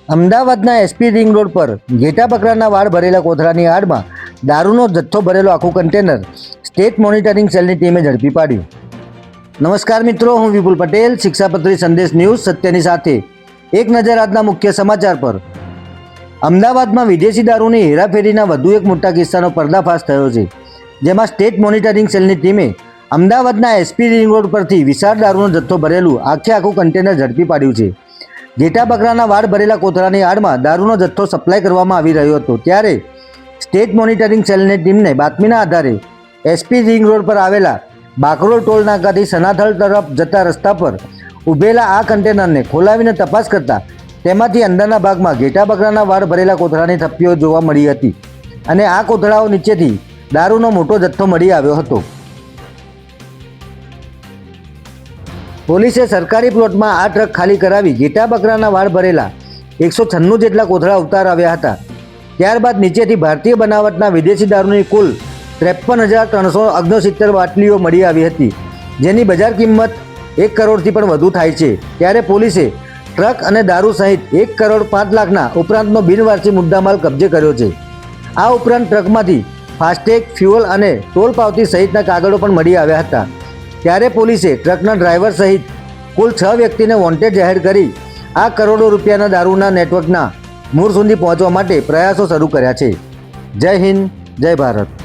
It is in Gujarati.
અમદાવાદના એસપી રિંગ રોડ પર ઘેટા બકરાના વાળ ભરેલા કોથળાની આડમાં દારૂનો જથ્થો ભરેલો આખું કન્ટેનર સ્ટેટ મોનિટરિંગ સેલની ટીમે ઝડપી પાડ્યું. નમસ્કાર મિત્રો, હું વિપુલ પટેલ, શિક્ષાપત્રી સંદેશ ન્યૂઝ સત્યની સાથે. એક નજર આજના મુખ્ય સમાચાર પર. અમદાવાદમાં વિદેશી દારૂની હેરાફેરીના વધુ એક મોટા કિસ્સાનો પર્દાફાશ થયો છે, જેમાં સ્ટેટ મોનિટરિંગ સેલની ટીમે અમદાવાદના એસપી રિંગ રોડ પરથી વિશાળ દારૂનો જથ્થો ભરેલું આખું કન્ટેનર ઝડપી પાડ્યું છે. ઘેટા બકરાના વાળ ભરેલા કોથળાની આડમાં દારૂનો જથ્થો સપ્લાય કરવામાં આવી રહ્યો હતો, ત્યારે સ્ટેટ મોનિટરિંગ સેલની ટીમને બાતમીના આધારે એસપી રિંગ રોડ પર આવેલા બાકરોલ ટોલ નાકાથી સનાથલ તરફ જતા રસ્તા પર ઊભેલા આ કન્ટેનરને ખોલાવીને તપાસ કરતા તેમાંથી અંદરના ભાગમાં ઘેટા બકરાના વાળ ભરેલા કોથળાની થપ્પીઓ જોવા મળી હતી અને આ કોથળાઓ નીચેથી દારૂનો મોટો જથ્થો મળી આવ્યો હતો. પોલીસે સરકારી પ્લોટમાં આ ટ્રક ખાલી કરાવી ઘેટા બકરાના વાળ ભરેલા 196 જેટલા કોથળા ઉતારાવ્યા હતા. ત્યારબાદ નીચેથી ભારતીય બનાવટના વિદેશી દારૂની કુલ 53,369 બાટલીઓ મળી આવી હતી, જેની બજાર કિંમત 1 કરોડથી પણ વધુ થાય છે. ત્યારે પોલીસે ટ્રક અને દારૂ સહિત 1 કરોડ 5 લાખના ઉપરાંતનો બિનવારસી મુદ્દામાલ કબજે કર્યો છે. આ ઉપરાંત ટ્રકમાંથી ફાસ્ટેગ, ફ્યુઅલ અને ટોલ પાવતી સહિતના કાગળો પણ મળી આવ્યા હતા. ત્યારે પોલીસે ટ્રકના ડ્રાઈવર સહિત કુલ 6 વ્યક્તિને વોન્ટેડ જાહેર કરી આ કરોડો રૂપિયાના દારૂના નેટવર્કના મૂળ સુધી પહોંચવા માટે પ્રયાસો શરૂ કર્યા છે. જય હિન્દ, જય ભારત.